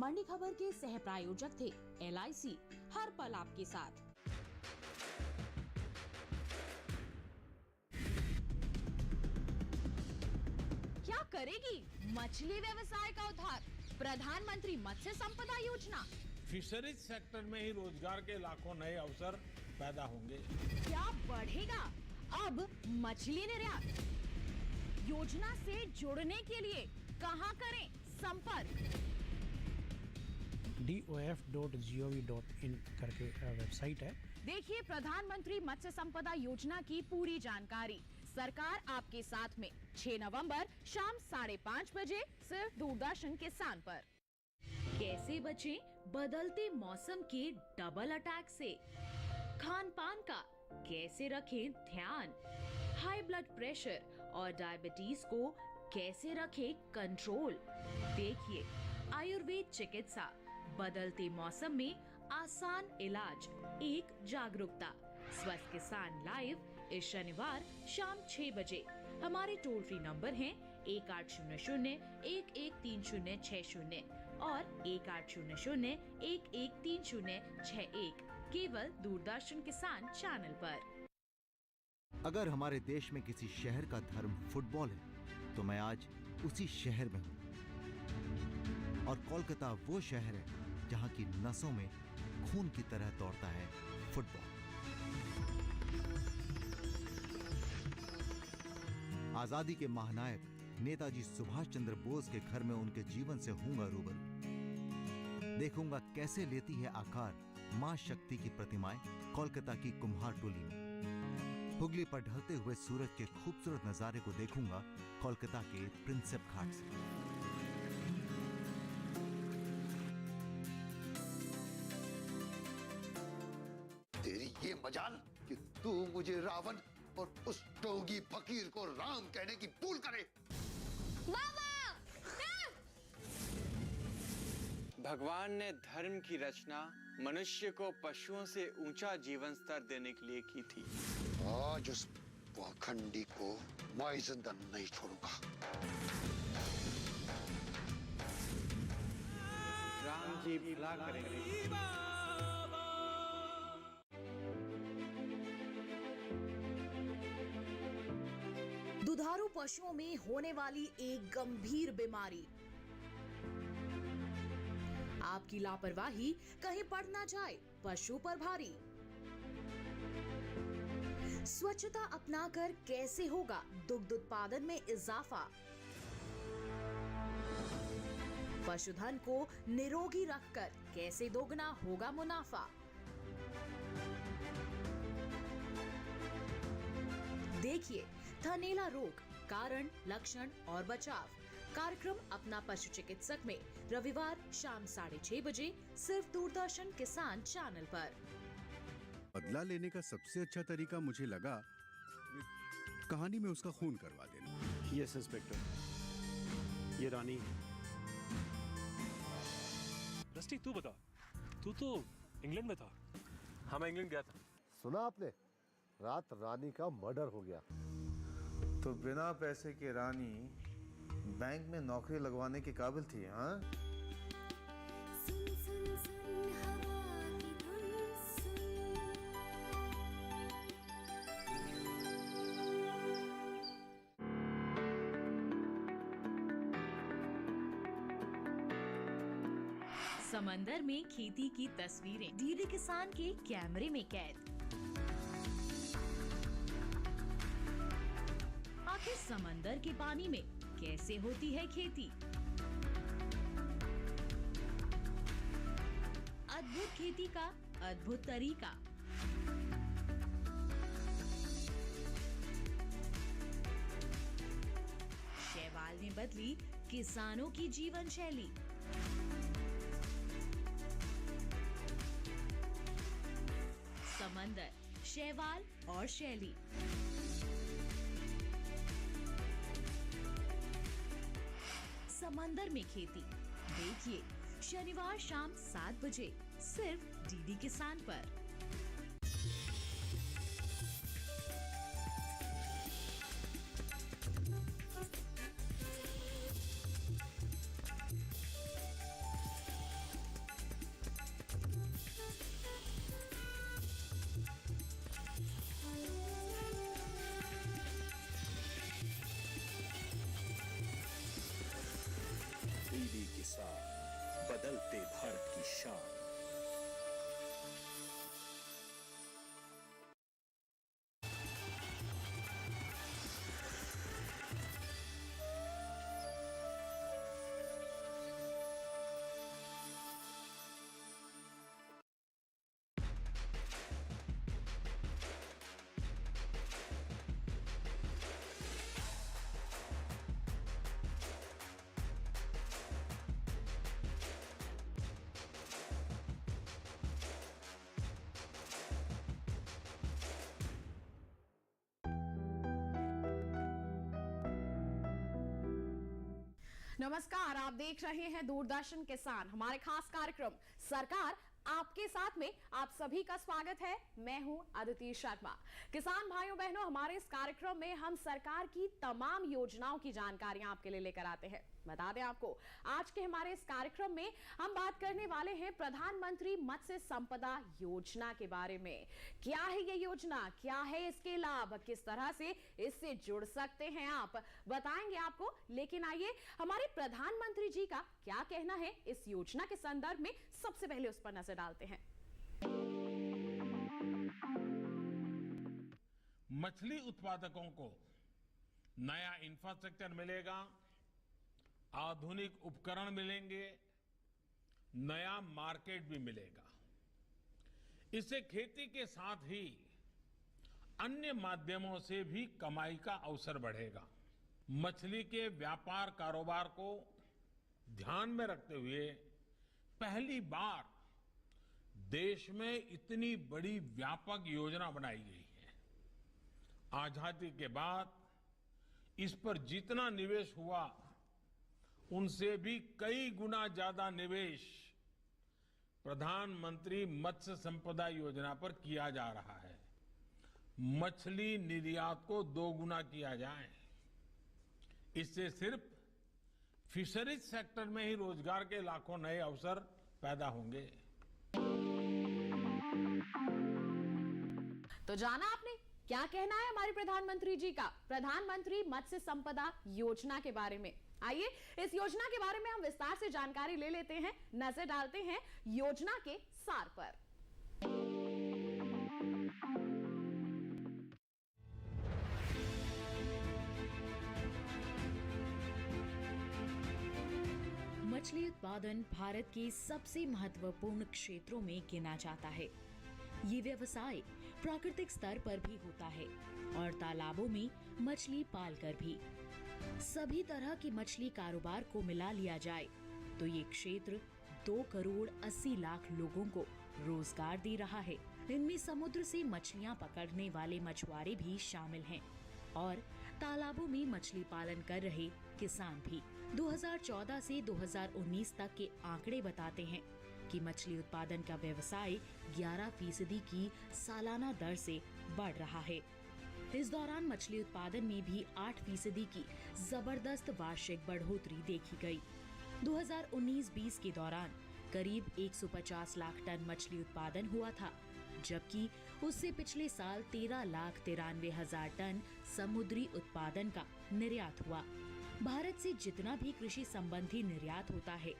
मंडी खबर के सह प्रायोजक थे LIC, हर पल आपके साथ। क्या करेगी मछली व्यवसाय का उद्धार? प्रधानमंत्री मत्स्य संपदा योजना। फिशरीज सेक्टर में ही रोजगार के लाखों नए अवसर पैदा होंगे। क्या बढ़ेगा अब मछली निर्यात? योजना से जुड़ने के लिए कहां करें संपर्क? DOF.gov.in करके वेबसाइट है। देखिए प्रधानमंत्री मत्स्य संपदा योजना की पूरी जानकारी। सरकार आपके साथ में 6 नवंबर शाम 5:30 बजे सिर्फ दूरदर्शन किसान पर। कैसे बचें बदलते मौसम के डबल अटैक से? खान पान का कैसे रखें ध्यान? हाई ब्लड प्रेशर और डायबिटीज को कैसे रखें कंट्रोल? देखिए आयुर्वेद चिकित्सा, बदलते मौसम में आसान इलाज, एक जागरूकता। स्वस्थ किसान लाइव इस शनिवार शाम 6 बजे। हमारे टोल फ्री नंबर हैं 1800-113060 और 1800-113061, केवल दूरदर्शन किसान चैनल पर। अगर हमारे देश में किसी शहर का धर्म फुटबॉल है तो मैं आज उसी शहर में हूं। और कोलकाता वो शहर है जहां की नसों में खून की तरह दौड़ता है फुटबॉल। आजादी के महानायक नेताजी सुभाष चंद्र बोस के घर में उनके जीवन से हूंगा रूबरू। देखूंगा कैसे लेती है आकार मां शक्ति की प्रतिमाएं कोलकाता की कुम्हार टोली में। हुगली पर ढलते हुए सूरज के खूबसूरत नजारे को देखूंगा कोलकाता के प्रिंसेप घाट से। तेरी ये मजाल कि तू मुझे रावण और उस टोगी फकीर को राम कहने की भूल करे। भगवान ने धर्म की रचना मनुष्य को पशुओं से ऊंचा जीवन स्तर देने के लिए की थी। आज उस पाखंडी को मैं जिंदा नहीं छोड़ूंगा। राम जी भला करेंगे। दुधारू पशुओं में होने वाली एक गंभीर बीमारी। आपकी लापरवाही कहीं पड़ ना जाए पशु पर भारी। स्वच्छता अपनाकर कैसे होगा दुग्ध उत्पादन में इजाफा? पशुधन को निरोगी रखकर कैसे दोगुना होगा मुनाफा? देखिए थनैला रोग, कारण, लक्षण और बचाव कार्यक्रम अपना पशु चिकित्सक में रविवार शाम 6:30 बजे सिर्फ दूरदर्शन किसान चैनल पर। बदला लेने का सबसे अच्छा तरीका मुझे लगा कहानी में उसका खून करवा देना। यस इंस्पेक्टर, ये रानी। रस्टी तू बता, तू तो इंग्लैंड में था। हाँ मैं इंग्लैंड गया था। सुना आपने, रात रानी का मर्डर हो गया। तो बिना पैसे के रानी बैंक में नौकरी लगवाने के काबिल थी। हाँ समंदर में खेती की तस्वीरें डीडी किसान के कैमरे में कैद। आखिर समंदर के पानी में कैसे होती है खेती? अद्भुत खेती का अद्भुत तरीका। शैवाल ने बदली किसानों की जीवन शैली। समंदर, शैवाल और शैली। समंदर में खेती देखिए शनिवार शाम 7 बजे सिर्फ डीडी किसान पर। नमस्कार, आप देख रहे हैं दूरदर्शन किसान। हमारे खास कार्यक्रम सरकार आपके साथ में आप सभी का स्वागत है। मैं हूं अदिति शर्मा। किसान भाइयों बहनों, हमारे इस कार्यक्रम में हम सरकार की तमाम योजनाओं की जानकारियां आपके लिए लेकर आते हैं। बता दें आपको, आज के हमारे इस कार्यक्रम में हम बात करने वाले हैं प्रधानमंत्री मत्स्य संपदा योजना के बारे में। क्या है ये योजना, क्या है इसके लाभ, किस तरह से इससे जुड़ सकते हैं आप, बताएंगे आपको। लेकिन आइए, हमारे प्रधानमंत्री जी का क्या कहना है इस योजना के संदर्भ में, सबसे पहले उस पर नजर डालते हैं। मछली उत्पादकों को नया इंफ्रास्ट्रक्चर मिलेगा, आधुनिक उपकरण मिलेंगे, नया मार्केट भी मिलेगा। इससे खेती के साथ ही अन्य माध्यमों से भी कमाई का अवसर बढ़ेगा। मछली के व्यापार कारोबार को ध्यान में रखते हुए पहली बार देश में इतनी बड़ी व्यापक योजना बनाई गई है। आजादी के बाद इस पर जितना निवेश हुआ, उनसे भी कई गुना ज्यादा निवेश प्रधानमंत्री मत्स्य संपदा योजना पर किया जा रहा है। मछली निर्यात को 2 गुना किया जाए। इससे सिर्फ फिशरीज सेक्टर में ही रोजगार के लाखों नए अवसर पैदा होंगे। तो जाना आपने क्या कहना है हमारे प्रधानमंत्री जी का प्रधानमंत्री मत्स्य संपदा योजना के बारे में। आइए, इस योजना के बारे में हम विस्तार से जानकारी ले लेते हैं, नजर डालते हैं योजना के सार पर। मछली उत्पादन भारत के सबसे महत्वपूर्ण क्षेत्रों में गिना जाता है। ये व्यवसाय प्राकृतिक स्तर पर भी होता है और तालाबों में मछली पालकर भी। सभी तरह की मछली कारोबार को मिला लिया जाए तो ये क्षेत्र 2 करोड़ 80 लाख लोगों को रोजगार दे रहा है। इनमें समुद्र से मछलियां पकड़ने वाले मछुआरे भी शामिल हैं और तालाबों में मछली पालन कर रहे किसान भी। 2014 से 2019 तक के आंकड़े बताते हैं कि मछली उत्पादन का व्यवसाय 11% की सालाना दर से बढ़ रहा है। इस दौरान मछली उत्पादन में भी 8% की जबरदस्त वार्षिक बढ़ोतरी देखी गई। 2019-20 के दौरान करीब 150 लाख टन मछली उत्पादन हुआ था, जबकि उससे पिछले साल 13,93,000 टन समुद्री उत्पादन का निर्यात हुआ। भारत से जितना भी कृषि संबंधी निर्यात होता है,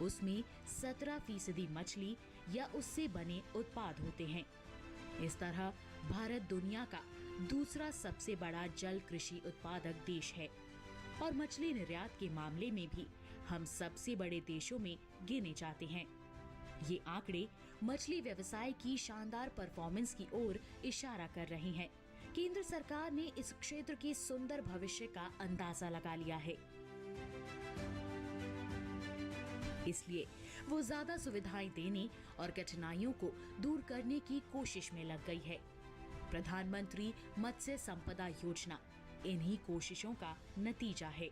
उसमें 17% मछली या उससे बने उत्पाद होते हैं। इस तरह भारत दुनिया का दूसरा सबसे बड़ा जल कृषि उत्पादक देश है और मछली निर्यात के मामले में भी हम सबसे बड़े देशों में गिने जाते हैं। ये आंकड़े मछली व्यवसाय की शानदार परफॉर्मेंस की ओर इशारा कर रहे हैं। केंद्र सरकार ने इस क्षेत्र के सुंदर भविष्य का अंदाजा लगा लिया है, इसलिए वो ज्यादा सुविधाएं देने और कठिनाइयों को दूर करने की कोशिश में लग गई है। प्रधानमंत्री मत्स्य संपदा योजना इन्हीं कोशिशों का नतीजा है।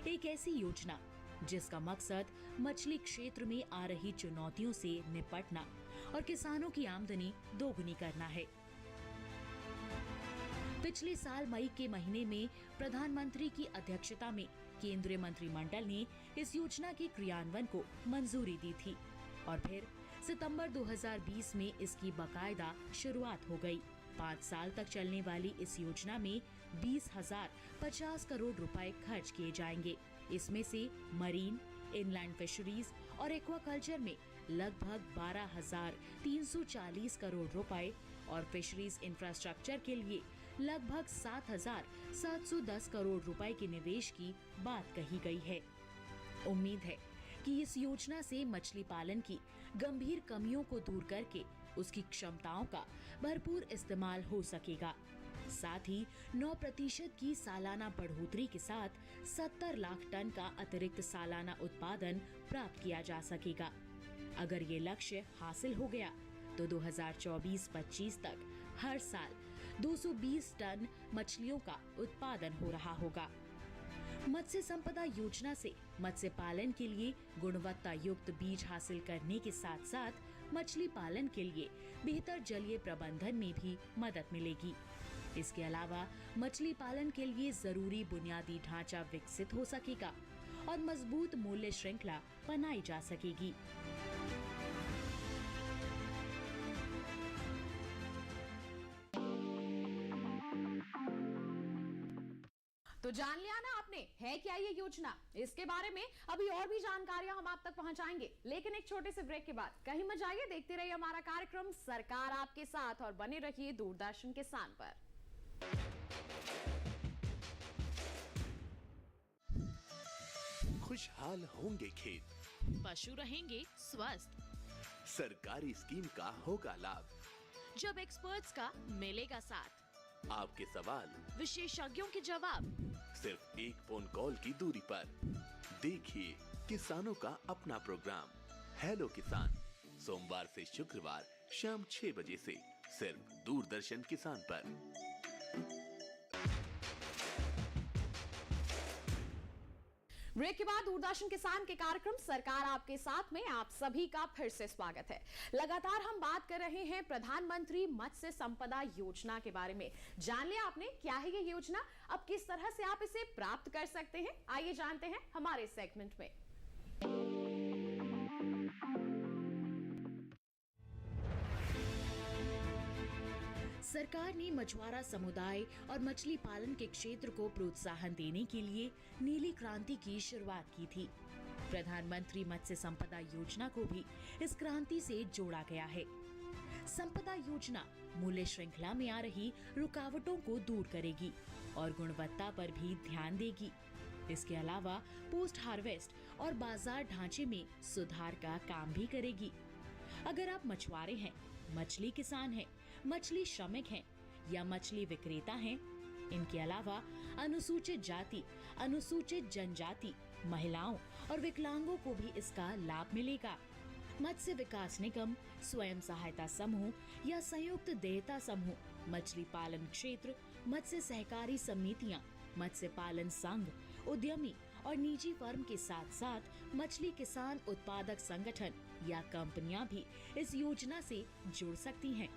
एक ऐसी योजना जिसका मकसद मछली क्षेत्र में आ रही चुनौतियों से निपटना और किसानों की आमदनी दोगुनी करना है। पिछले साल मई के महीने में प्रधानमंत्री की अध्यक्षता में केंद्रीय मंत्रिमंडल ने इस योजना के क्रियान्वयन को मंजूरी दी थी और फिर सितंबर 2020 में इसकी बाकायदा शुरुआत हो गई। 5 साल तक चलने वाली इस योजना में 20,050 करोड़ रुपए खर्च किए जाएंगे। इसमें से मरीन, इनलैंड फिशरीज और एक्वाकल्चर में लगभग 12,340 करोड़ रुपए और फिशरीज इंफ्रास्ट्रक्चर के लिए लगभग 7,710 करोड़ रुपए के निवेश की बात कही गई है। उम्मीद है कि इस योजना से मछली पालन की गंभीर कमियों को दूर करके उसकी क्षमताओं का भरपूर इस्तेमाल हो सकेगा। साथ ही 9% की सालाना बढ़ोतरी के साथ 70 लाख टन का अतिरिक्त सालाना उत्पादन प्राप्त किया जा सकेगा। अगर ये लक्ष्य हासिल हो गया तो 2024-25 तक हर साल 220 टन मछलियों का उत्पादन हो रहा होगा। मत्स्य संपदा योजना से मत्स्य पालन के लिए गुणवत्ता युक्त बीज हासिल करने के साथ साथ मछली पालन के लिए बेहतर जलीय प्रबंधन में भी मदद मिलेगी। इसके अलावा मछली पालन के लिए जरूरी बुनियादी ढांचा विकसित हो सकेगा और मजबूत मूल्य श्रृंखला बनाई जा सकेगी। तो जान लिया ना आपने, है क्या ये योजना? इसके बारे में अभी और भी जानकारियां हम आप तक पहुंचाएंगे, लेकिन एक छोटे से ब्रेक के बाद। कहीं मत जाइए, देखते रहिए हमारा कार्यक्रम सरकार आपके साथ और बने रहिए दूरदर्शन किसान पर। खुशहाल होंगे खेत, पशु रहेंगे स्वस्थ, सरकारी स्कीम का होगा लाभ, जब एक्सपर्ट्स का मिलेगा साथ, आपके सवाल विशेषज्ञों के जवाब, सिर्फ एक फोन कॉल की दूरी पर। देखिए किसानों का अपना प्रोग्राम हेलो किसान, सोमवार से शुक्रवार शाम 6 बजे से सिर्फ दूरदर्शन किसान पर। ब्रेक के बाद दूरदर्शन किसान के कार्यक्रम सरकार आपके साथ में आप सभी का फिर से स्वागत है। लगातार हम बात कर रहे हैं प्रधानमंत्री मत्स्य संपदा योजना के बारे में। जान लिया आपने क्या है ये योजना, अब किस तरह से आप इसे प्राप्त कर सकते हैं, आइए जानते हैं हमारे सेगमेंट में। सरकार ने मछुआरा समुदाय और मछली पालन के क्षेत्र को प्रोत्साहन देने के लिए नीली क्रांति की शुरुआत की थी। प्रधानमंत्री मत्स्य संपदा योजना को भी इस क्रांति से जोड़ा गया है। संपदा योजना मूल्य श्रृंखला में आ रही रुकावटों को दूर करेगी और गुणवत्ता पर भी ध्यान देगी। इसके अलावा पोस्ट हार्वेस्ट और बाजार ढांचे में सुधार का काम भी करेगी। अगर आप मछुआरे हैं, मछली किसान हैं, मछली श्रमिक हैं या मछली विक्रेता हैं, इनके अलावा अनुसूचित जाति, अनुसूचित जनजाति, महिलाओं और विकलांगों को भी इसका लाभ मिलेगा। मत्स्य विकास निगम, स्वयं सहायता समूह या संयुक्त देयता समूह, मछली पालन क्षेत्र, मत्स्य सहकारी समितियां, मत्स्य पालन संघ, उद्यमी और निजी फर्म के साथ साथ मछली किसान उत्पादक संगठन या कंपनियां भी इस योजना से जुड़ सकती हैं।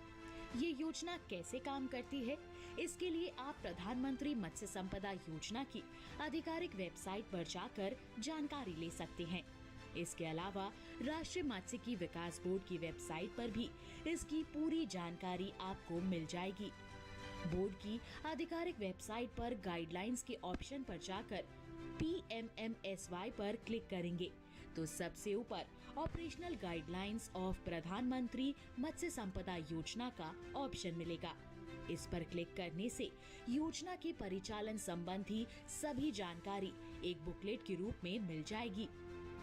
ये योजना कैसे काम करती है, इसके लिए आप प्रधानमंत्री मत्स्य संपदा योजना की आधिकारिक वेबसाइट पर जाकर जानकारी ले सकते हैं। इसके अलावा राष्ट्रीय मात्स्यिकी विकास बोर्ड की वेबसाइट पर भी इसकी पूरी जानकारी आपको मिल जाएगी। बोर्ड की आधिकारिक वेबसाइट पर गाइडलाइंस के ऑप्शन पर जाकर PMMSY पर क्लिक करेंगे तो सबसे ऊपर ऑपरेशनल गाइडलाइंस ऑफ प्रधानमंत्री मत्स्य संपदा योजना का ऑप्शन मिलेगा। इस पर क्लिक करने से योजना के परिचालन संबंधी सभी जानकारी एक बुकलेट के रूप में मिल जाएगी।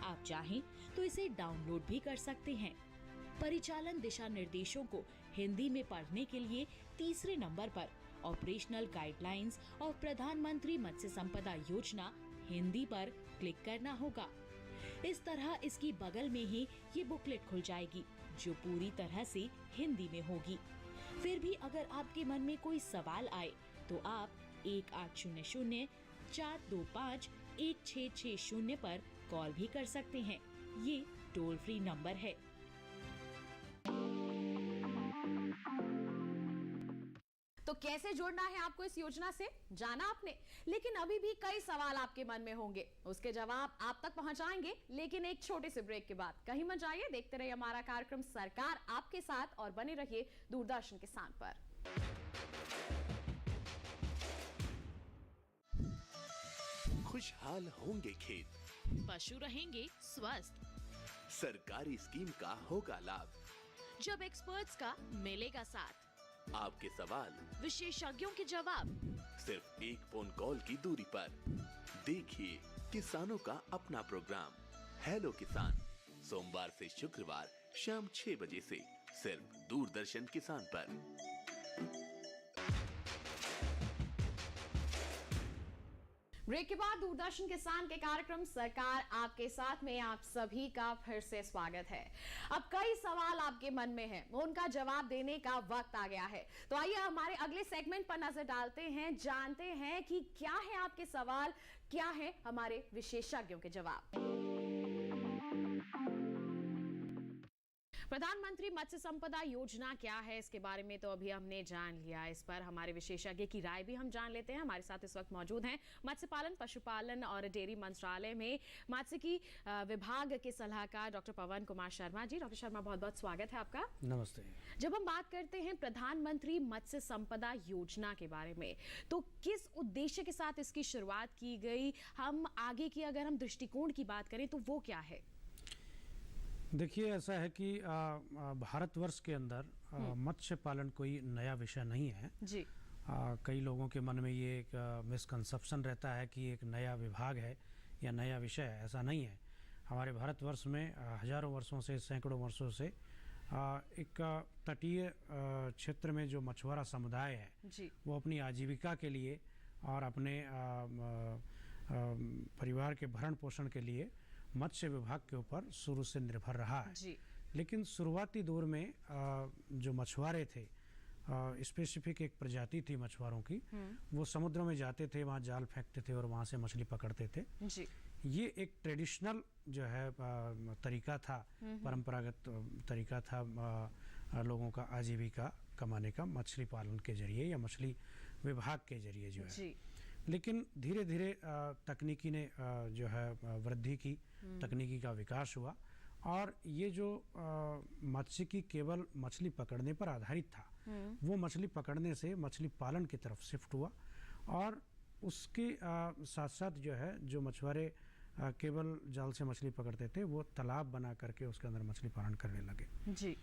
आप चाहें तो इसे डाउनलोड भी कर सकते हैं। परिचालन दिशा निर्देशों को हिंदी में पढ़ने के लिए तीसरे नंबर पर ऑपरेशनल गाइडलाइंस और प्रधानमंत्री मत्स्य संपदा योजना हिंदी पर क्लिक करना होगा। इस तरह इसकी बगल में ही ये बुकलेट खुल जाएगी जो पूरी तरह से हिंदी में होगी। फिर भी अगर आपके मन में कोई सवाल आए तो आप 1800-425-1660 पर कॉल भी कर सकते हैं। ये टोल फ्री नंबर है। तो कैसे जोड़ना है आपको इस योजना से जाना आपने, लेकिन अभी भी कई सवाल आपके मन में होंगे, उसके जवाब आप तक पहुंचाएंगे, लेकिन एक छोटे से ब्रेक के बाद। कहीं मत जाइए, देखते रहिए हमारा कार्यक्रम सरकार आपके साथ और बने रहिए दूरदर्शन किसान पर। खुशहाल होंगे खेत, पशु रहेंगे स्वस्थ, सरकारी स्कीम का होगा लाभ, जब एक्सपर्ट्स का मिलेगा साथ, आपके सवाल विशेषज्ञों के जवाब, सिर्फ एक फोन कॉल की दूरी पर। देखिए किसानों का अपना प्रोग्राम हेलो किसान, सोमवार से शुक्रवार शाम 6 बजे से सिर्फ दूरदर्शन किसान पर। ब्रेक के बाद दूरदर्शन किसान के कार्यक्रम सरकार आपके साथ में आप सभी का फिर से स्वागत है। अब कई सवाल आपके मन में हैं, उनका जवाब देने का वक्त आ गया है। तो आइए हमारे अगले सेगमेंट पर नजर डालते हैं, जानते हैं कि क्या है आपके सवाल, क्या है हमारे विशेषज्ञों के जवाब। प्रधानमंत्री मत्स्य संपदा योजना क्या है, इसके बारे में तो अभी हमने जान लिया। इस पर हमारे विशेषज्ञ की राय भी हम जान लेते हैं। हमारे साथ इस वक्त मौजूद हैं मत्स्य पालन, पशुपालन और डेयरी मंत्रालय में मत्स्यिकी विभाग के सलाहकार डॉक्टर पवन कुमार शर्मा जी। डॉक्टर शर्मा, बहुत बहुत स्वागत है आपका। नमस्ते। जब हम बात करते हैं प्रधानमंत्री मत्स्य संपदा योजना के बारे में, तो किस उद्देश्य के साथ इसकी शुरुआत की गई, हम आगे की अगर हम दृष्टिकोण की बात करें तो वो क्या है? देखिए, ऐसा है कि भारतवर्ष के अंदर मत्स्य पालन कोई नया विषय नहीं है जी। कई लोगों के मन में ये एक मिसकंसेप्शन रहता है कि एक नया विभाग है या नया विषय है। ऐसा नहीं है। हमारे भारतवर्ष में हजारों वर्षों से, सैकड़ों वर्षों से एक तटीय क्षेत्र में जो मछुआरा समुदाय है जी, वो अपनी आजीविका के लिए और अपने परिवार के भरण पोषण के लिए मत्स्य विभाग के ऊपर शुरू से निर्भर रहा है जी। लेकिन शुरुआती दौर में जो मछुआरे थे, स्पेसिफिक एक प्रजाति थी मछुआरों की, वो समुद्रों में जाते थे, वहाँ जाल फेंकते थे और वहाँ से मछली पकड़ते थे जी। ये एक ट्रेडिशनल जो है तरीका था, परंपरागत तरीका था लोगों का आजीविका कमाने का, मछली पालन के जरिए या मछली विभाग के जरिए जो है। लेकिन धीरे धीरे तकनीकी ने जो है वृद्धि की, तकनीकी का विकास हुआ और ये जो मत्स्यिकी केवल मछली पकड़ने पर आधारित था, वो मछली पकड़ने से मछली पालन की तरफ शिफ्ट हुआ और उसके साथ साथ जो है जो मछुआरे केवल जाल से मछली पकड़ते थे वो तालाब बना करके उसके अंदर मछली पालन करने लगे जी।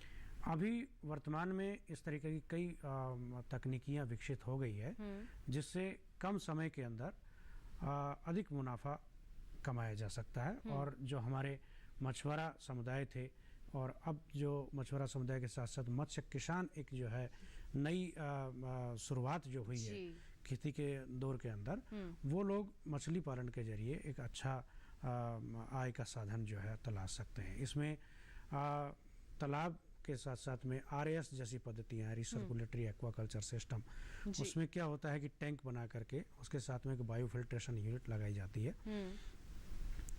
अभी वर्तमान में इस तरीके की कई तकनीकियाँ विकसित हो गई है जिससे कम समय के अंदर अधिक मुनाफा कमाया जा सकता है और जो हमारे मछुआरा समुदाय थे और अब जो मछुआरा समुदाय के साथ साथ मत्स्य किसान एक जो है नई शुरुआत जो हुई है खेती के दौर के अंदर, वो लोग मछली पालन के जरिए एक अच्छा आय का साधन जो है तलाश सकते हैं। इसमें तालाब के साथ साथ में RAS जैसी पद्धतियाँ, रिसर्कुलेटरी एक्वाकल्चर सिस्टम, उसमें क्या होता है कि टैंक बना करके उसके साथ में एक बायोफिल्ट्रेशन यूनिट लगाई जाती है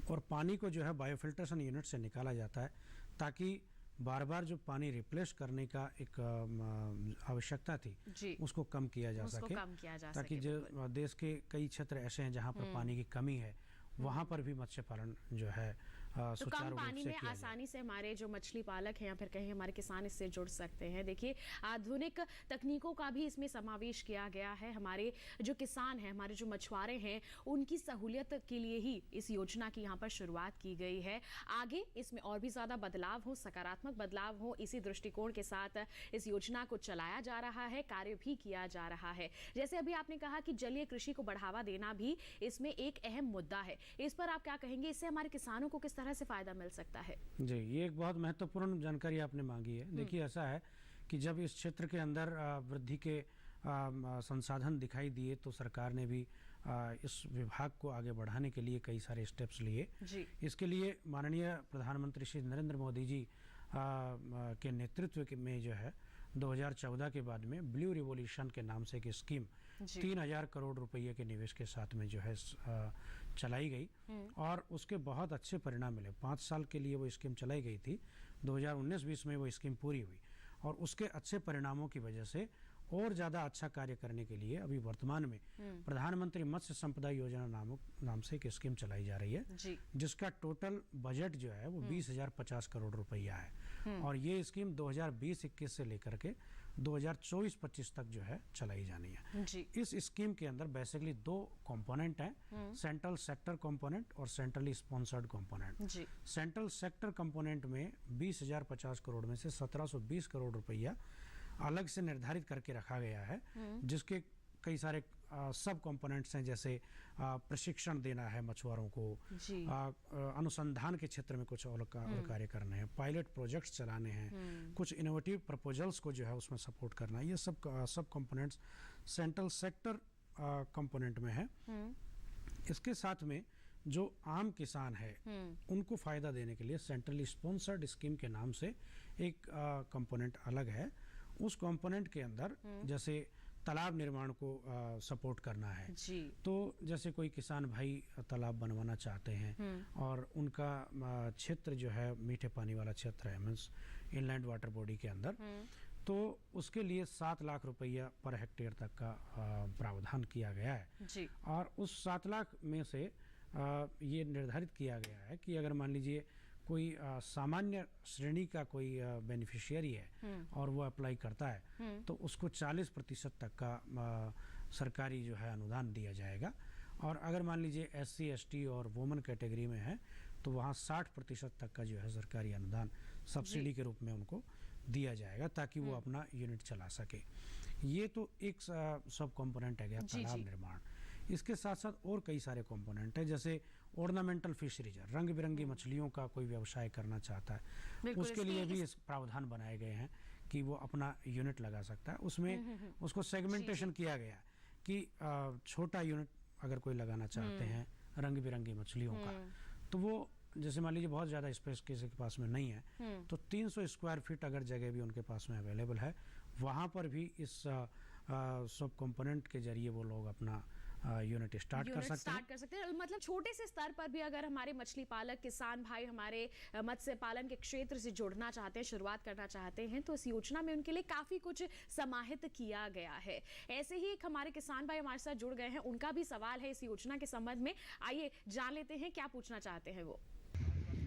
और पानी को जो है बायोफिल्ट्रेशन यूनिट से निकाला जाता है ताकि बार बार जो पानी रिप्लेस करने का एक आवश्यकता थी उसको कम किया जा सके, ताकि जो देश के कई क्षेत्र ऐसे हैं जहाँ पर पानी की कमी है, वहाँ पर भी मत्स्य पालन जो है तो कम पानी में आसानी से हमारे जो मछली पालक हैं या फिर कहीं हमारे किसान इससे जुड़ सकते हैं। देखिए, आधुनिक तकनीकों का भी इसमें समावेश किया गया है। हमारे जो किसान हैं, हमारे जो मछुआरे हैं, उनकी सहूलियत के लिए ही इस योजना की यहाँ पर शुरुआत की गई है। आगे इसमें और भी ज़्यादा बदलाव हो, सकारात्मक बदलाव हो, इसी दृष्टिकोण के साथ इस योजना को चलाया जा रहा है, कार्य भी किया जा रहा है। जैसे अभी आपने कहा कि जलीय कृषि को बढ़ावा देना भी इसमें एक अहम मुद्दा है। इस पर आप क्या कहेंगे, इससे हमारे किसानों को किस तरह से फायदा मिल सकता है? जी, ये एक बहुत महत्वपूर्ण जानकारी आपने मांगी है। देखिए, ऐसा है कि जब इस क्षेत्र के अंदर वृद्धि के संसाधन दिखाई दिए तो सरकार ने भी इस विभाग को आगे बढ़ाने के लिए कई सारे स्टेप्स लिए। इसके लिए माननीय प्रधानमंत्री श्री नरेंद्र मोदी जी के नेतृत्व में जो है 2014 के बाद में ब्लू रिवोल्यूशन के नाम से एक स्कीम 3000 करोड़ रुपये के निवेश के साथ में जो है चलाई गई और उसके बहुत अच्छे परिणाम मिले। 5 साल के लिए वो स्कीम चलाई गई थी, 2019-20 में वो स्कीम पूरी हुई और उसके अच्छे परिणामों की वजह से और ज़्यादा अच्छा कार्य करने के लिए अभी वर्तमान में प्रधानमंत्री मत्स्य संपदा योजना नाम से एक स्कीम चलाई जा रही है जिसका टोटल बजट जो है वो 20,050 करोड़ रुपया है और ये स्कीम 2020-21 से लेकर के 2024-25 तक जो है चलाई जानी है। इस स्कीम के अंदर बेसिकली 2 कंपोनेंट हैं, सेंट्रल सेक्टर कंपोनेंट और centrally sponsored component. Central sector component में 20,050 करोड़ में से 1720 करोड़ रुपया अलग से निर्धारित करके रखा गया है जिसके कई सारे सब कंपोनेंट्स हैं, जैसे प्रशिक्षण देना है मछुआरों को, अनुसंधान के क्षेत्र में कुछ और कार्य करने हैं, पायलट प्रोजेक्ट्स चलाने हैं, कुछ इनोवेटिव प्रपोजल्स को जो है उसमें सपोर्ट करना है। ये सब कंपोनेंट्स सेंट्रल सेक्टर कंपोनेंट में है। इसके साथ में जो आम किसान है उनको फायदा देने के लिए सेंट्रली स्पॉन्सर्ड स्कीम के नाम से एक कंपोनेंट अलग है। उस कंपोनेंट के अंदर जैसे तालाब निर्माण को सपोर्ट करना है जी। तो जैसे कोई किसान भाई तालाब बनवाना चाहते हैं और उनका क्षेत्र जो है मीठे पानी वाला क्षेत्र है, मीन्स इनलैंड वाटर बॉडी के अंदर, तो उसके लिए 7 लाख रुपया पर हेक्टेयर तक का प्रावधान किया गया है जी। और उस 7 लाख में से ये निर्धारित किया गया है कि अगर मान लीजिए कोई सामान्य श्रेणी का कोई बेनिफिशियरी है और वो अप्लाई करता है तो उसको 40% तक का सरकारी जो है अनुदान दिया जाएगा। और अगर मान लीजिए SC ST और वुमेन कैटेगरी में है तो वहाँ 60% तक का जो है सरकारी अनुदान सब्सिडी के रूप में उनको दिया जाएगा ताकि वो अपना यूनिट चला सके। ये तो एक सब कंपोनेंट है गया तालाब निर्माण। इसके साथ साथ और कई सारे कंपोनेंट है, जैसे ऑर्नामेंटल फिशरीज, रंग बिरंगी मछलियों का कोई व्यवसाय करना चाहता है उसके लिए भी इस प्रावधान बनाए गए हैं कि वो अपना यूनिट लगा सकता है। उसमें उसको सेगमेंटेशन किया गया कि छोटा यूनिट अगर कोई लगाना चाहते हैं रंग बिरंगी मछलियों का तो वो जैसे मान लीजिए बहुत ज़्यादा स्पेस किसी के पास में नहीं है तो 300 स्क्वायर फीट अगर जगह भी उनके पास में अवेलेबल है वहाँ पर भी इस सब कंपोनेंट के जरिए वो लोग अपना यूनिट स्टार्ट कर सकते हैं। मतलब छोटे से स्तर पर भी अगर हमारे मछली पालक किसान भाई हमारे मत्स्य पालन के क्षेत्र से जुड़ना चाहते हैं, शुरुआत करना चाहते हैं तो इस योजना में उनके लिए काफी कुछ समाहित किया गया है। ऐसे ही एक हमारे किसान भाई हमारे साथ जुड़ गए हैं, उनका भी सवाल है इस योजना के संबंध में। आइए जान लेते हैं क्या पूछना चाहते हैं वो।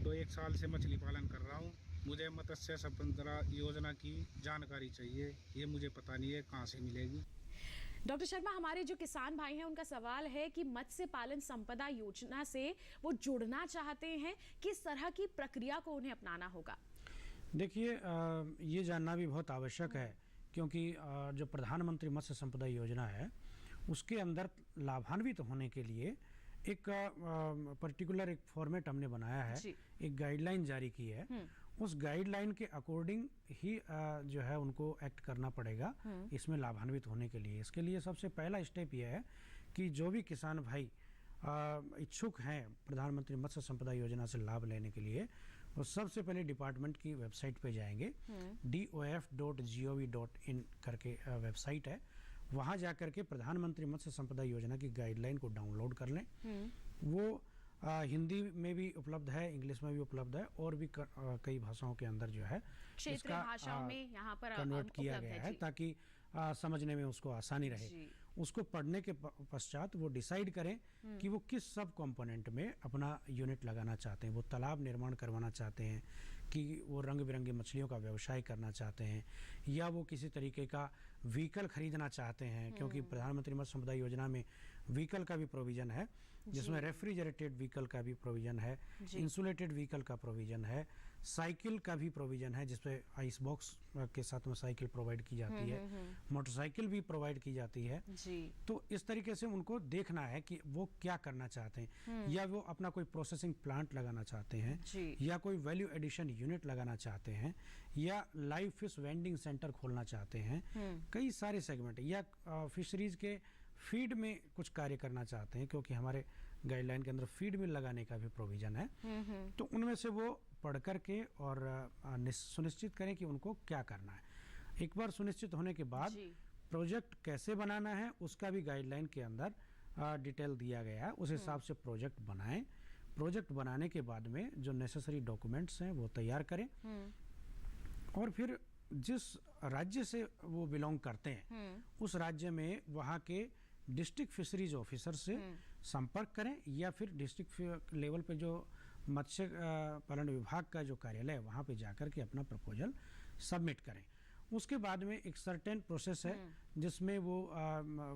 तो 1 साल से मछली पालन कर रहा हूँ, मुझे मत्स्य संपदा योजना की जानकारी चाहिए, ये मुझे पता नहीं है कहाँ से मिलेगी। डॉक्टर शर्मा, हमारे जो किसान भाई हैं उनका सवाल है कि मत्स्य पालन संपदा योजना से वो जुड़ना चाहते हैं, किस तरह की प्रक्रिया को उन्हें अपनाना होगा? देखिए ये जानना भी बहुत आवश्यक है क्योंकि जो प्रधानमंत्री मत्स्य संपदा योजना है उसके अंदर लाभान्वित होने के लिए एक पर्टिकुलर एक फॉर्मेट हमने बनाया है, एक गाइडलाइन जारी की है। उस गाइडलाइन के अकॉर्डिंग ही जो है उनको एक्ट करना पड़ेगा इसमें लाभान्वित होने के लिए। इसके लिए सबसे पहला स्टेप यह है कि जो भी किसान भाई इच्छुक हैं प्रधानमंत्री मत्स्य संपदा योजना से लाभ लेने के लिए वो सबसे पहले डिपार्टमेंट की वेबसाइट पे जाएंगे, dof.gov.in करके वेबसाइट है, वहाँ जा करके प्रधानमंत्री मत्स्य संपदा योजना की गाइडलाइन को डाउनलोड कर लें। वो हिंदी में भी उपलब्ध है, इंग्लिश में भी उपलब्ध है और भी कई भाषाओं के अंदर जो है क्षेत्रीय भाषाओं में यहाँ पर कन्वर्ट किया गया है ताकि समझने में उसको आसानी रहे। उसको पढ़ने के पश्चात वो डिसाइड करें कि वो किस सब कंपोनेंट में अपना यूनिट लगाना चाहते हैं। वो तालाब निर्माण करवाना चाहते हैं कि वो रंग बिरंगी मछलियों का व्यवसाय करना चाहते हैं या वो किसी तरीके का व्हीकल खरीदना चाहते हैं, क्योंकि प्रधानमंत्री मत्स्य संपदा योजना में व्हीकल का भी प्रोविजन है जिसमें रेफ्रिजरेटेड व्हीकल का भी प्रोविजन है, इंसुलेटेड व्हीकल का प्रोविजन है, साइकिल का भी प्रोविजन है जिसपे आइस बॉक्स के साथ में साइकिल प्रोवाइड की जाती है, मोटरसाइकिल भी प्रोवाइड की जाती है। तो इस तरीके से उनको देखना है कि वो क्या करना चाहते हैं, या वो अपना कोई प्रोसेसिंग प्लांट लगाना चाहते हैं या कोई वैल्यू एडिशन यूनिट लगाना चाहते हैं या लाइव फिश वेंडिंग सेंटर खोलना चाहते हैं। कई सारे सेगमेंट या फिशरीज के फीड में कुछ कार्य करना चाहते हैं क्योंकि हमारे गाइडलाइन के अंदर फीड मिल लगाने का भी प्रोविजन है। तो उनमें से वो पढ़ करके और सुनिश्चित करें कि उनको क्या करना है। एक बार सुनिश्चित होने के बाद प्रोजेक्ट कैसे बनाना है उसका भी गाइडलाइन के अंदर डिटेल दिया गया है, उस हिसाब से प्रोजेक्ट बनाएं। प्रोजेक्ट बनाने के बाद में जो नेसेसरी डॉक्यूमेंट्स हैं वो तैयार करें और फिर जिस राज्य से वो बिलोंग करते हैं उस राज्य में वहाँ के डिस्ट्रिक्ट फिशरीज ऑफिसर से संपर्क करें या फिर डिस्ट्रिक्ट लेवल पे जो मत्स्य पालन विभाग का जो कार्यालय है वहाँ पे जाकर के अपना प्रपोजल सबमिट करें। उसके बाद में एक सर्टेन प्रोसेस है जिसमें वो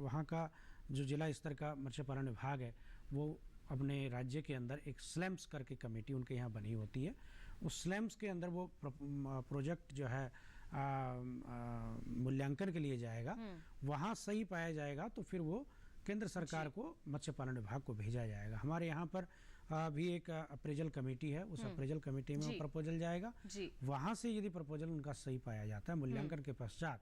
वहाँ का जो जिला स्तर का मत्स्य पालन विभाग है वो अपने राज्य के अंदर एक स्लैम्स करके कमेटी उनके यहाँ बनी होती है। उस स्लैम्स के अंदर वो प्रोजेक्ट जो है मूल्यांकन के लिए जाएगा, वहाँ सही पाया जाएगा तो फिर वो केंद्र सरकार को मत्स्य पालन विभाग को भेजा जाएगा। हमारे यहाँ पर भी एक अप्रेजल कमेटी है, उस अप्रेजल कमेटी में प्रपोजल जाएगा, वहाँ से यदि प्रपोजल उनका सही पाया जाता है मूल्यांकन के पश्चात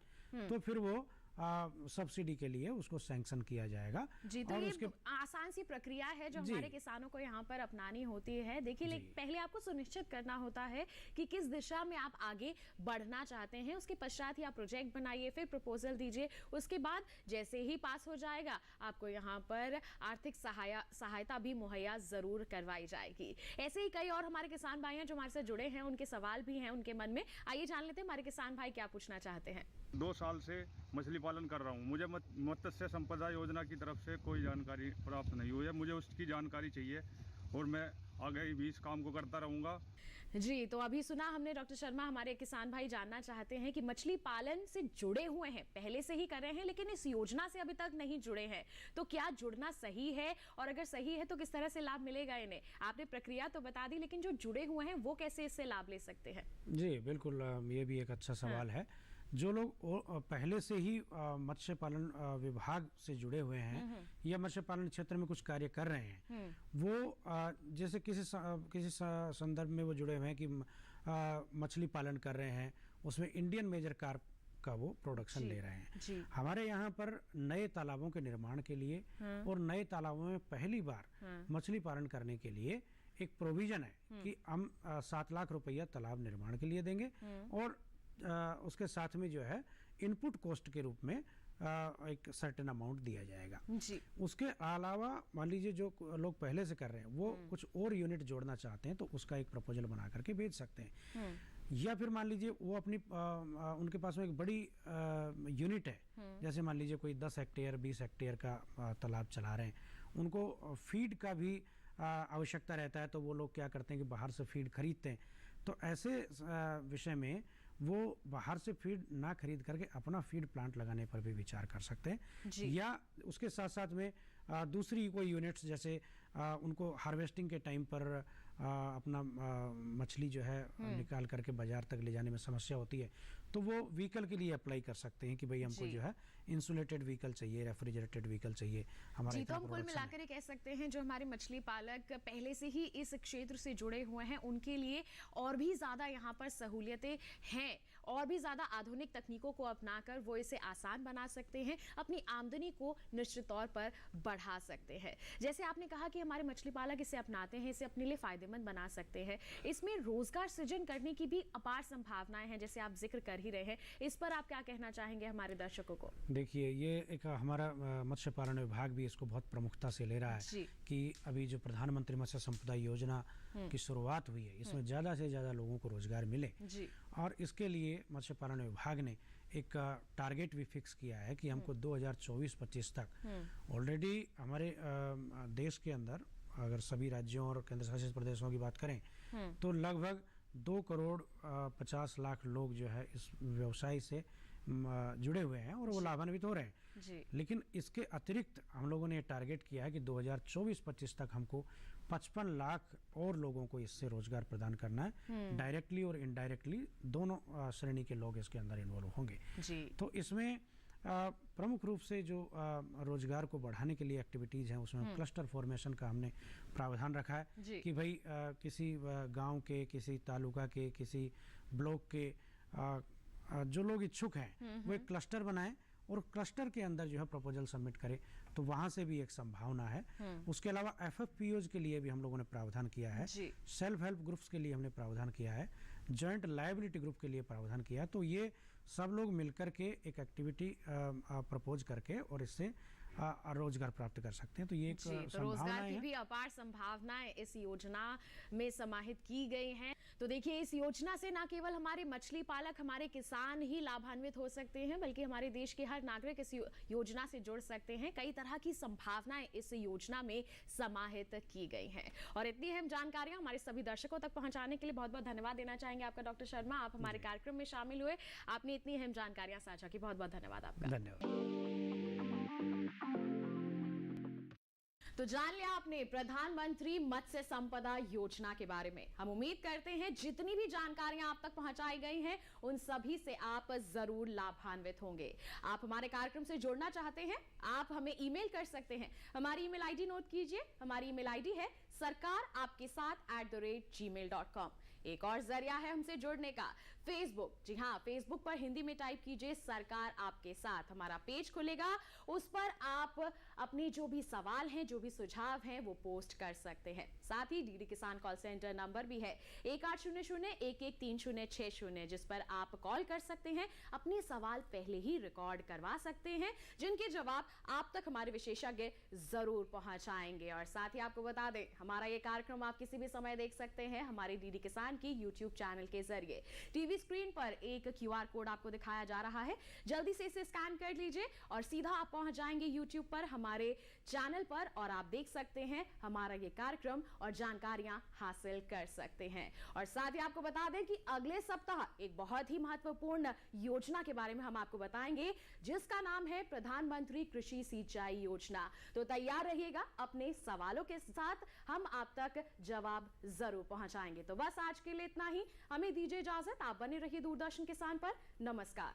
तो फिर वो सब्सिडी के लिए उसको सैंक्शन किया जाएगा। जी, तो ये आसान सी प्रक्रिया है जो हमारे किसानों को यहाँ पर अपनानी होती है। देखिए, पहले आपको सुनिश्चित करना होता है कि किस दिशा में आप आगे बढ़ना चाहते हैं, उसके पश्चात ही आप प्रोजेक्ट बनाइए, फिर प्रपोजल दीजिए, उसके बाद जैसे ही पास हो जाएगा आपको यहाँ पर आर्थिक सहायता भी मुहैया जरूर करवाई जाएगी। ऐसे ही कई और हमारे किसान भाई हैं जो हमारे साथ जुड़े हैं, उनके सवाल भी हैं उनके मन में। आइए जान लेते हैं हमारे किसान भाई क्या पूछना चाहते हैं। 2 साल से मछली पालन कर रहा हूँ। मुझे मत्स्य संपदा योजना की तरफ से कोई जानकारी प्राप्त नहीं हुई है। मुझे उसकी जानकारी चाहिए और मैं आगे भी इस काम को करता रहूँगा। जी, तो अभी सुना हमने डॉक्टर शर्मा, हमारे किसान भाई जानना चाहते हैं कि मछली पालन से जुड़े हुए हैं, पहले से ही कर रहे हैं लेकिन इस योजना से अभी तक नहीं जुड़े हैं, तो क्या जुड़ना सही है, और अगर सही है तो किस तरह से लाभ मिलेगा इन्हें? आपने प्रक्रिया तो बता दी, लेकिन जो जुड़े हुए हैं वो कैसे इससे लाभ ले सकते हैं? जी बिल्कुल, ये भी एक अच्छा सवाल है। जो लोग पहले से ही मत्स्य पालन विभाग से जुड़े हुए हैं या मत्स्य पालन क्षेत्र में कुछ कार्य कर रहे हैं, वो जैसे किसी संदर्भ में वो जुड़े हुए हैं कि मछली पालन कर रहे हैं, उसमें इंडियन मेजर कार्प का वो प्रोडक्शन ले रहे हैं। हमारे यहाँ पर नए तालाबों के निर्माण के लिए और नए तालाबों में पहली बार मछली पालन करने के लिए एक प्रोविजन है कि हम 7 लाख रुपया तालाब निर्माण के लिए देंगे, और उसके साथ में जो है इनपुट कॉस्ट के रूप में एक सर्टेन अमाउंट दिया जाएगा। जी। उसके अलावा मान लीजिए जो लोग पहले से कर रहे हैं वो कुछ और यूनिट जोड़ना चाहते हैं तो उसका एक प्रपोजल बना करके भेज सकते हैं, या फिर मान लीजिए वो अपनी उनके पास में एक बड़ी यूनिट है, जैसे मान लीजिए कोई 10 हेक्टेयर 20 हेक्टेयर का तालाब चला रहे हैं, उनको फीड का भी आवश्यकता रहता है, तो वो लोग क्या करते हैं कि बाहर से फीड खरीदते हैं। तो ऐसे विषय में वो बाहर से फीड ना खरीद करके अपना फीड प्लांट लगाने पर भी विचार कर सकते हैं, या उसके साथ साथ में दूसरी कोई यूनिट्स जैसे उनको हार्वेस्टिंग के टाइम पर अपना मछली जो है निकाल करके बाजार तक ले जाने में समस्या होती है, तो वो व्हीकल के लिए अप्लाई कर सकते हैं कि भाई हमको जो है इंसुलेटेड व्हीकल चाहिए, रेफ्रिजरेटेड व्हीकल चाहिए हमारा। जी, तो हम कुल मिलाकर कह सकते हैं जो हमारे मछली पालक पहले से ही इस क्षेत्र से जुड़े हुए हैं उनके लिए और भी ज़्यादा यहाँ पर सहूलियतें हैं, और भी ज़्यादा आधुनिक तकनीकों को अपनाकर वो इसे आसान बना सकते हैं, अपनी आमदनी को निश्चित तौर पर बढ़ा सकते हैं। जैसे आपने कहा कि हमारे मछली पालक इसे अपनाते हैं, इसे अपने लिए फायदेमंद बना सकते हैं, इसमें रोजगार सृजन करने की भी अपार संभावनाएं हैं, जैसे आप जिक्र कर ही रहे हैं। इस पर आप क्या कहना चाहेंगे हमारे दर्शकों को? देखिए, ये एक हमारा मत्स्य पालन विभाग भी इसको बहुत प्रमुखता से ले रहा है कि अभी जो प्रधानमंत्री मत्स्य संपदा योजना की शुरुआत हुई है, इसमें ज़्यादा से ज़्यादा लोगों को रोजगार मिले, और इसके लिए मत्स्य पालन विभाग ने एक टारगेट भी फिक्स किया है कि हमको 2024-25 तक ऑलरेडी हमारे देश के अंदर अगर सभी राज्यों और केंद्र शासित प्रदेशों की बात करें तो लगभग 2 करोड़ 50 लाख लोग जो है इस व्यवसाय से जुड़े हुए हैं और वो लाभान्वित हो रहे हैं। लेकिन इसके अतिरिक्त हम लोगों ने टारगेट किया है कि 2024-25 तक हमको 55 लाख और लोगों को इससे रोजगार प्रदान करना है। डायरेक्टली और इनडायरेक्टली दोनों श्रेणी के लोग इसके अंदर इन्वॉल्व होंगे। तो इसमें प्रमुख रूप से जो रोजगार को बढ़ाने के लिए एक्टिविटीज़ हैं उसमें क्लस्टर फॉर्मेशन का हमने प्रावधान रखा है कि भाई किसी गांव के, किसी तालुका के, किसी ब्लॉक के जो लोग इच्छुक हैं वो एक क्लस्टर बनाएं और क्लस्टर के अंदर जो है प्रपोजल सबमिट करें, तो वहाँ से भी एक संभावना है। उसके अलावा FFPOs के लिए भी हम लोगों ने प्रावधान किया है, सेल्फ हेल्प ग्रुप्स के लिए हमने प्रावधान किया है, जॉइंट लायबिलिटी ग्रुप के लिए प्रावधान किया है। तो ये सब लोग मिलकर के एक एक्टिविटी प्रपोज करके और इससे रोजगार प्राप्त कर सकते हैं। तो ये एक तो रोजगार की भी अपार संभावनाएं इस योजना में समाहित की गई हैं। तो देखिए, इस योजना से न केवल हमारे मछली पालक, हमारे किसान ही लाभान्वित हो सकते हैं, बल्कि हमारे देश के हर नागरिक इस योजना से जुड़ सकते हैं। कई तरह की संभावनाएं इस योजना में समाहित की गई हैं, और इतनी अहम जानकारियां हमारे सभी दर्शकों तक पहुंचाने के लिए बहुत बहुत धन्यवाद देना चाहेंगे आपका डॉक्टर शर्मा। आप हमारे कार्यक्रम में शामिल हुए, आपने इतनी अहम जानकारियां साझा की, बहुत बहुत धन्यवाद आपका। धन्यवाद। तो जान लिया आपने प्रधानमंत्री मत्स्य संपदा योजना के बारे में। हम उम्मीद करते हैं जितनी भी जानकारियां आप तक पहुंचाई गई हैं उन सभी से आप जरूर लाभान्वित होंगे। आप हमारे कार्यक्रम से जुड़ना चाहते हैं, आप हमें ईमेल कर सकते हैं। हमारी ईमेल आईडी नोट कीजिए, हमारी ईमेल आईडी है sarkar aapke sath @gmail.com। एक और जरिया है हमसे जुड़ने का, फेसबुक। जी हाँ, फेसबुक पर हिंदी में टाइप कीजिए सरकार आपके साथ, हमारा पेज खुलेगा। उस पर आप अपने जो भी सवाल हैं, जो भी सुझाव हैं, वो पोस्ट कर सकते हैं। साथ ही डीडी किसान कॉल सेंटर नंबर भी है 1800-113060, जिस पर आप कॉल कर सकते हैं, अपने सवाल पहले ही रिकॉर्ड करवा सकते हैं, जिनके जवाब आप तक हमारे विशेषज्ञ जरूर पहुंचाएंगे। और साथ ही आपको बता दें, हमारा ये कार्यक्रम आप किसी भी समय देख सकते हैं हमारे डीडी किसान की यूट्यूब चैनल के जरिए। टीवी स्क्रीन पर एक QR कोड आपको दिखाया जा रहा है, जल्दी से इसे स्कैन कर लीजिए और सीधा आप पहुंच जाएंगे यूट्यूब पर हमारे चैनल पर, और आप देख सकते हैं हमारा ये कार्यक्रम और जानकारियां हासिल कर सकते हैं। और साथ ही आपको बता दें कि अगले सप्ताह एक बहुत ही महत्वपूर्ण योजना के बारे में हम आपको बताएंगे, जिसका नाम है प्रधानमंत्री कृषि सिंचाई योजना। तो तैयार रहिएगा अपने सवालों के साथ, हम आप तक जवाब जरूर पहुंचाएंगे। तो बस आज के लिए इतना ही, हमें दीजिए इजाजत। आप बने रहिए दूरदर्शन किसान पर। नमस्कार।